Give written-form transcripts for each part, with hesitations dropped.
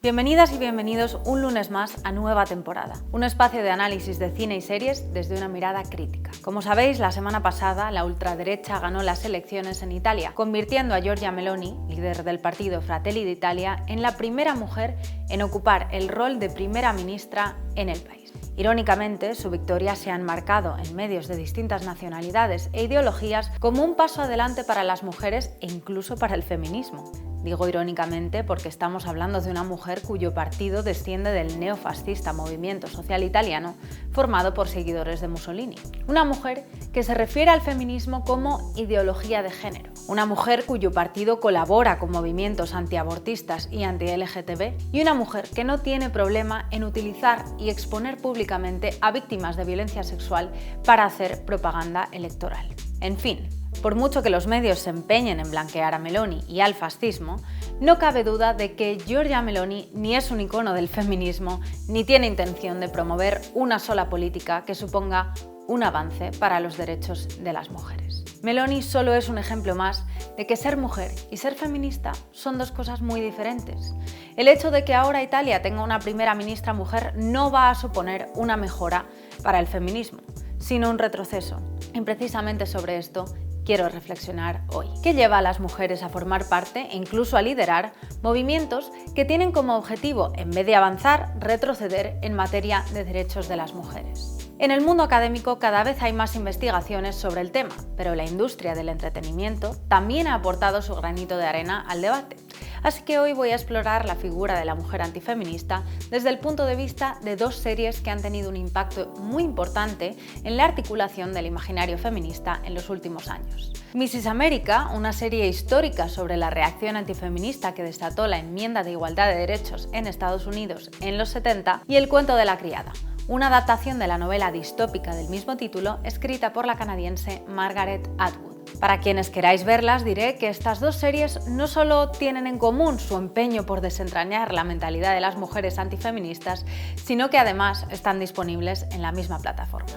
Bienvenidas y bienvenidos un lunes más a Nueva Temporada, un espacio de análisis de cine y series desde una mirada crítica. Como sabéis, la semana pasada la ultraderecha ganó las elecciones en Italia, convirtiendo a Giorgia Meloni, líder del partido Fratelli d'Italia, en la primera mujer en ocupar el rol de primera ministra en el país. Irónicamente, su victoria se ha enmarcado en medios de distintas nacionalidades e ideologías como un paso adelante para las mujeres e incluso para el feminismo. Digo irónicamente porque estamos hablando de una mujer cuyo partido desciende del neofascista movimiento social italiano formado por seguidores de Mussolini. Una mujer que se refiere al feminismo como ideología de género. Una mujer cuyo partido colabora con movimientos antiabortistas y anti-LGTB. Y una mujer que no tiene problema en utilizar y exponer públicamente a víctimas de violencia sexual para hacer propaganda electoral. En fin, por mucho que los medios se empeñen en blanquear a Meloni y al fascismo, no cabe duda de que Giorgia Meloni ni es un icono del feminismo ni tiene intención de promover una sola política que suponga un avance para los derechos de las mujeres. Meloni solo es un ejemplo más de que ser mujer y ser feminista son dos cosas muy diferentes. El hecho de que ahora Italia tenga una primera ministra mujer no va a suponer una mejora para el feminismo, sino un retroceso. Y precisamente sobre esto quiero reflexionar hoy. ¿Qué lleva a las mujeres a formar parte e incluso a liderar movimientos que tienen como objetivo, en vez de avanzar, retroceder en materia de derechos de las mujeres? En el mundo académico cada vez hay más investigaciones sobre el tema, pero la industria del entretenimiento también ha aportado su granito de arena al debate. Así que hoy voy a explorar la figura de la mujer antifeminista desde el punto de vista de dos series que han tenido un impacto muy importante en la articulación del imaginario feminista en los últimos años. Mrs. America, una serie histórica sobre la reacción antifeminista que desató la enmienda de igualdad de derechos en Estados Unidos en los 70, y El cuento de la criada, una adaptación de la novela distópica del mismo título escrita por la canadiense Margaret Atwood. Para quienes queráis verlas, diré que estas dos series no solo tienen en común su empeño por desentrañar la mentalidad de las mujeres antifeministas, sino que además están disponibles en la misma plataforma,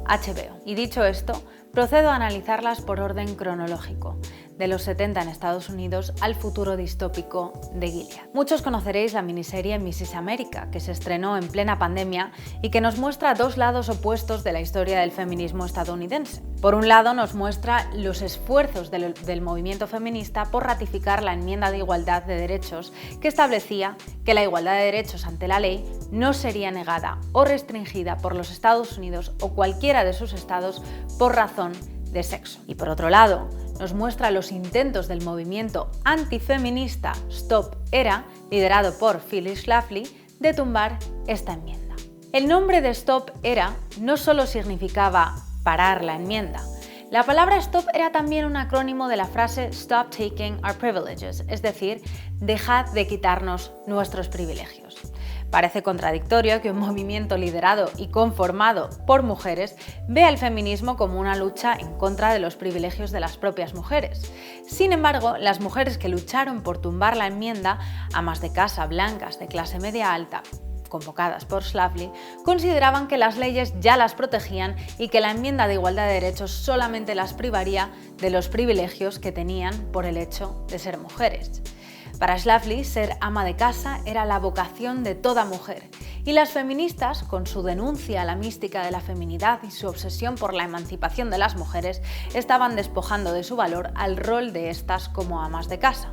HBO. Y dicho esto, procedo a analizarlas por orden cronológico, de los 70 en Estados Unidos al futuro distópico de Gilead. Muchos conoceréis la miniserie Mrs. America, que se estrenó en plena pandemia y que nos muestra dos lados opuestos de la historia del feminismo estadounidense. Por un lado, nos muestra los esfuerzos del movimiento feminista por ratificar la enmienda de igualdad de derechos que establecía que la igualdad de derechos ante la ley no sería negada o restringida por los Estados Unidos o cualquiera de sus estados por razón de sexo. Y por otro lado, nos muestra los intentos del movimiento antifeminista Stop Era, liderado por Phyllis Schlafly, de tumbar esta enmienda. El nombre de Stop Era no solo significaba parar la enmienda. La palabra stop era también un acrónimo de la frase Stop taking our privileges, es decir, dejad de quitarnos nuestros privilegios. Parece contradictorio que un movimiento liderado y conformado por mujeres vea el feminismo como una lucha en contra de los privilegios de las propias mujeres. Sin embargo, las mujeres que lucharon por tumbar la enmienda, amas de casa blancas de clase media alta, convocadas por Schlafly, consideraban que las leyes ya las protegían y que la enmienda de igualdad de derechos solamente las privaría de los privilegios que tenían por el hecho de ser mujeres. Para Schlafly, ser ama de casa era la vocación de toda mujer, y las feministas, con su denuncia a la mística de la feminidad y su obsesión por la emancipación de las mujeres, estaban despojando de su valor al rol de estas como amas de casa.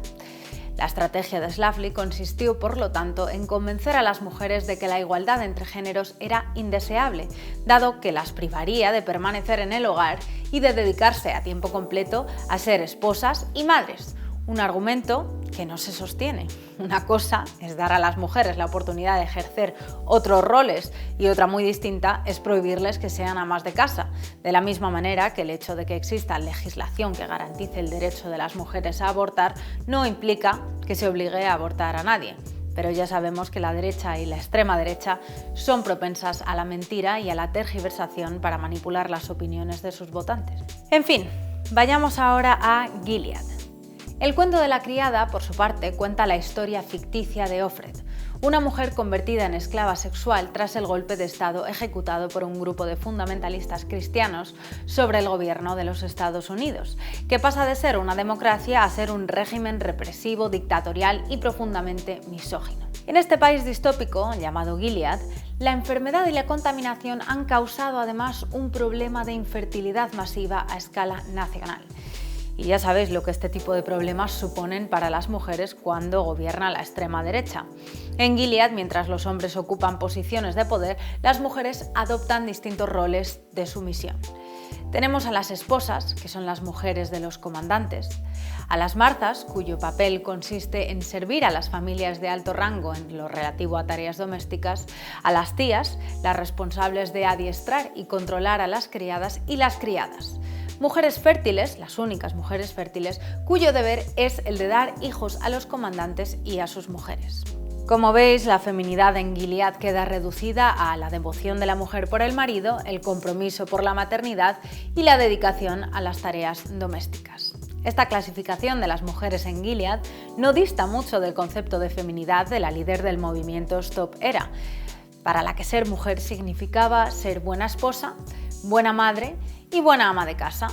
La estrategia de Schlafly consistió, por lo tanto, en convencer a las mujeres de que la igualdad entre géneros era indeseable, dado que las privaría de permanecer en el hogar y de dedicarse a tiempo completo a ser esposas y madres. Un argumento que no se sostiene. Una cosa es dar a las mujeres la oportunidad de ejercer otros roles y otra muy distinta es prohibirles que sean amas de casa, de la misma manera que el hecho de que exista legislación que garantice el derecho de las mujeres a abortar no implica que se obligue a abortar a nadie. Pero ya sabemos que la derecha y la extrema derecha son propensas a la mentira y a la tergiversación para manipular las opiniones de sus votantes. En fin, vayamos ahora a Gilead. El cuento de la criada, por su parte, cuenta la historia ficticia de Offred, una mujer convertida en esclava sexual tras el golpe de Estado ejecutado por un grupo de fundamentalistas cristianos sobre el gobierno de los Estados Unidos, que pasa de ser una democracia a ser un régimen represivo, dictatorial y profundamente misógino. En este país distópico, llamado Gilead, la enfermedad y la contaminación han causado además un problema de infertilidad masiva a escala nacional. Y ya sabéis lo que este tipo de problemas suponen para las mujeres cuando gobierna la extrema derecha. En Gilead, mientras los hombres ocupan posiciones de poder, las mujeres adoptan distintos roles de sumisión. Tenemos a las esposas, que son las mujeres de los comandantes, a las marzas, cuyo papel consiste en servir a las familias de alto rango en lo relativo a tareas domésticas, a las tías, las responsables de adiestrar y controlar a las criadas, y las criadas. Mujeres fértiles, las únicas mujeres fértiles, cuyo deber es el de dar hijos a los comandantes y a sus mujeres. Como veis, la feminidad en Gilead queda reducida a la devoción de la mujer por el marido, el compromiso por la maternidad y la dedicación a las tareas domésticas. Esta clasificación de las mujeres en Gilead no dista mucho del concepto de feminidad de la líder del movimiento Stop Era, para la que ser mujer significaba ser buena esposa, buena madre y buena ama de casa.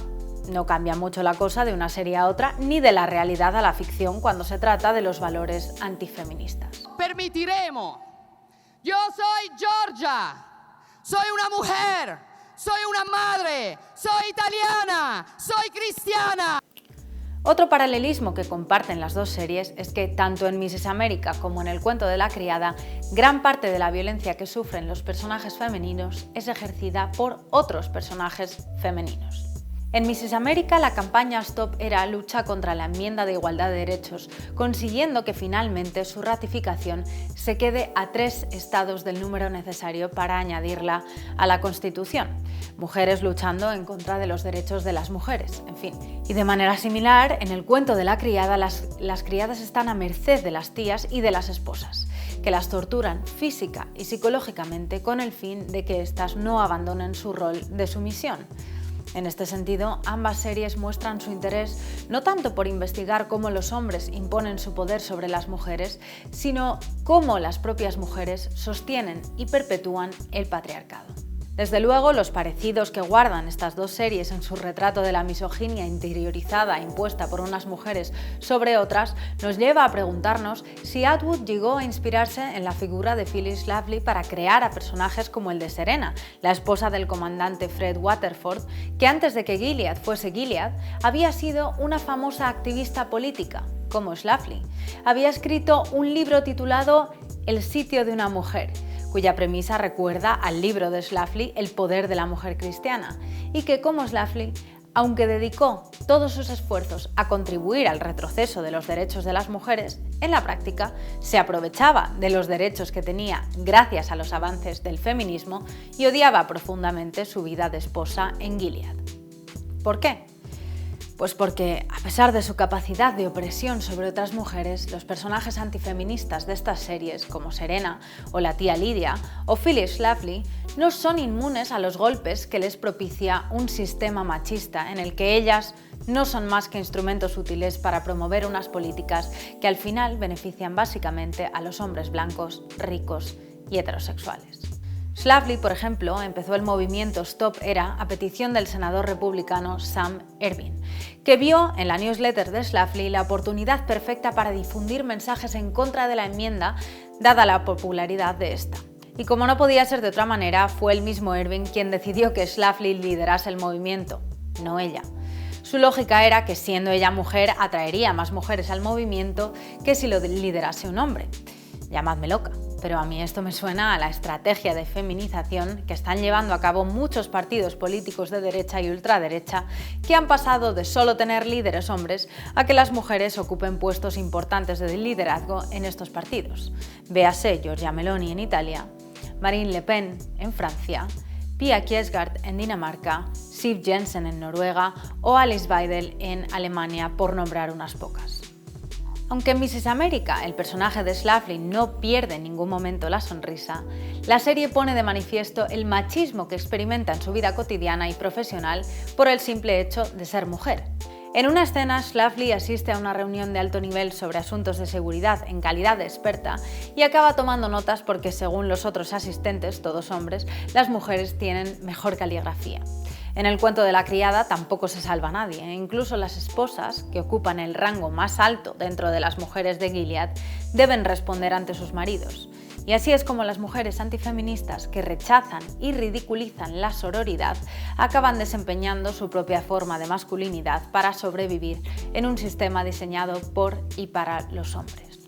No cambia mucho la cosa de una serie a otra, ni de la realidad a la ficción cuando se trata de los valores antifeministas. Permitiremos. Yo soy Giorgia, soy una mujer, soy una madre, soy italiana, soy cristiana. Otro paralelismo que comparten las dos series es que tanto en Mrs. America como en El cuento de la criada, gran parte de la violencia que sufren los personajes femeninos es ejercida por otros personajes femeninos. En Mrs. America, la campaña Stop Era lucha contra la enmienda de igualdad de derechos, consiguiendo que finalmente su ratificación se quede a 3 estados del número necesario para añadirla a la Constitución. Mujeres luchando en contra de los derechos de las mujeres, en fin. Y de manera similar, en El cuento de la criada, las criadas están a merced de las tías y de las esposas, que las torturan física y psicológicamente con el fin de que éstas no abandonen su rol de sumisión. En este sentido, ambas series muestran su interés no tanto por investigar cómo los hombres imponen su poder sobre las mujeres, sino cómo las propias mujeres sostienen y perpetúan el patriarcado. Desde luego, los parecidos que guardan estas dos series en su retrato de la misoginia interiorizada impuesta por unas mujeres sobre otras nos lleva a preguntarnos si Atwood llegó a inspirarse en la figura de Phyllis Schlafly para crear a personajes como el de Serena, la esposa del comandante Fred Waterford, que antes de que Gilead fuese Gilead, había sido una famosa activista política, como Schlafly. Había escrito un libro titulado El sitio de una mujer, cuya premisa recuerda al libro de Schlafly El poder de la mujer cristiana, y que, como Schlafly, aunque dedicó todos sus esfuerzos a contribuir al retroceso de los derechos de las mujeres, en la práctica se aprovechaba de los derechos que tenía gracias a los avances del feminismo y odiaba profundamente su vida de esposa en Gilead. ¿Por qué? Pues porque, a pesar de su capacidad de opresión sobre otras mujeres, los personajes antifeministas de estas series, como Serena o la tía Lidia o Phyllis Schlafly, no son inmunes a los golpes que les propicia un sistema machista en el que ellas no son más que instrumentos útiles para promover unas políticas que al final benefician básicamente a los hombres blancos, ricos y heterosexuales. Schlafly, por ejemplo, empezó el movimiento Stop Era a petición del senador republicano Sam Ervin, que vio en la newsletter de Schlafly la oportunidad perfecta para difundir mensajes en contra de la enmienda, dada la popularidad de esta. Y como no podía ser de otra manera, fue el mismo Ervin quien decidió que Schlafly liderase el movimiento, no ella. Su lógica era que, siendo ella mujer, atraería más mujeres al movimiento que si lo liderase un hombre. Llamadme loca, pero a mí esto me suena a la estrategia de feminización que están llevando a cabo muchos partidos políticos de derecha y ultraderecha que han pasado de solo tener líderes hombres a que las mujeres ocupen puestos importantes de liderazgo en estos partidos. Véase Giorgia Meloni en Italia, Marine Le Pen en Francia, Pia Kjærsgaard en Dinamarca, Siv Jensen en Noruega o Alice Weidel en Alemania, por nombrar unas pocas. Aunque en Mrs. America el personaje de Schlafly no pierde en ningún momento la sonrisa, la serie pone de manifiesto el machismo que experimenta en su vida cotidiana y profesional por el simple hecho de ser mujer. En una escena, Schlafly asiste a una reunión de alto nivel sobre asuntos de seguridad en calidad de experta y acaba tomando notas porque, según los otros asistentes, todos hombres, las mujeres tienen mejor caligrafía. En el cuento de la criada tampoco se salva nadie, incluso las esposas, que ocupan el rango más alto dentro de las mujeres de Gilead, deben responder ante sus maridos. Y así es como las mujeres antifeministas que rechazan y ridiculizan la sororidad acaban desempeñando su propia forma de masculinidad para sobrevivir en un sistema diseñado por y para los hombres.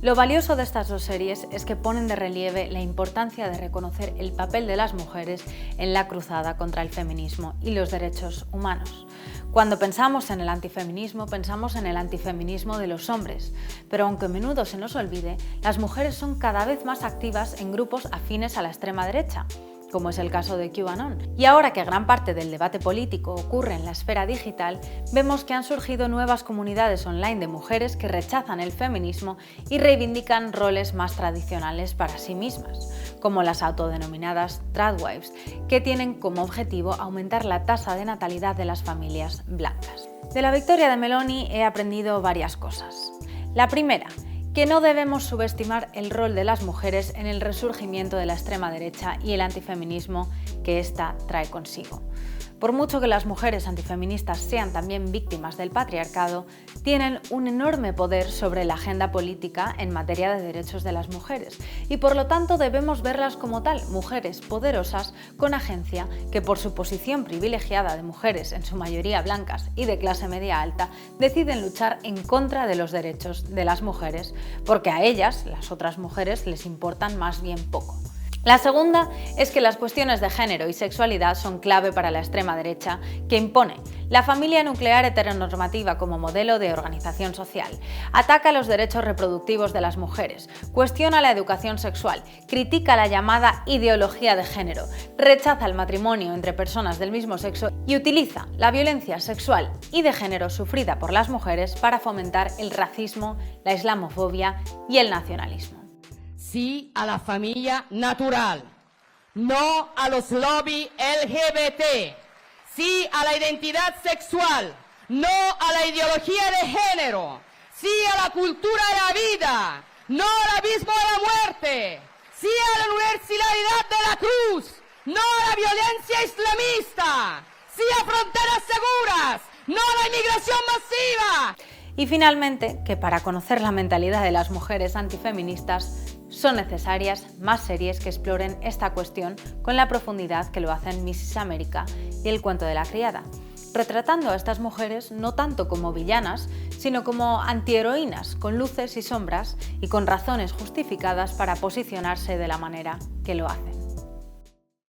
Lo valioso de estas dos series es que ponen de relieve la importancia de reconocer el papel de las mujeres en la cruzada contra el feminismo y los derechos humanos. Cuando pensamos en el antifeminismo, pensamos en el antifeminismo de los hombres, pero aunque a menudo se nos olvide, las mujeres son cada vez más activas en grupos afines a la extrema derecha, como es el caso de QAnon. Y ahora que gran parte del debate político ocurre en la esfera digital, vemos que han surgido nuevas comunidades online de mujeres que rechazan el feminismo y reivindican roles más tradicionales para sí mismas, como las autodenominadas tradwives, que tienen como objetivo aumentar la tasa de natalidad de las familias blancas. De la victoria de Meloni he aprendido varias cosas. La primera, que no debemos subestimar el rol de las mujeres en el resurgimiento de la extrema derecha y el antifeminismo que ésta trae consigo. Por mucho que las mujeres antifeministas sean también víctimas del patriarcado, tienen un enorme poder sobre la agenda política en materia de derechos de las mujeres y por lo tanto debemos verlas como tal, mujeres poderosas con agencia que por su posición privilegiada de mujeres, en su mayoría blancas y de clase media alta, deciden luchar en contra de los derechos de las mujeres porque a ellas, las otras mujeres, les importan más bien poco. La segunda es que las cuestiones de género y sexualidad son clave para la extrema derecha, que impone la familia nuclear heteronormativa como modelo de organización social, ataca los derechos reproductivos de las mujeres, cuestiona la educación sexual, critica la llamada ideología de género, rechaza el matrimonio entre personas del mismo sexo y utiliza la violencia sexual y de género sufrida por las mujeres para fomentar el racismo, la islamofobia y el nacionalismo. Sí a la familia natural, no a los lobbies LGBT, sí a la identidad sexual, no a la ideología de género, sí a la cultura de la vida, no al abismo de la muerte, sí a la universalidad de la cruz, no a la violencia islamista, sí a fronteras seguras, no a la inmigración masiva. Y finalmente, que para conocer la mentalidad de las mujeres antifeministas son necesarias más series que exploren esta cuestión con la profundidad que lo hacen Mrs. America y El cuento de la criada, retratando a estas mujeres no tanto como villanas, sino como antiheroínas, con luces y sombras y con razones justificadas para posicionarse de la manera que lo hacen.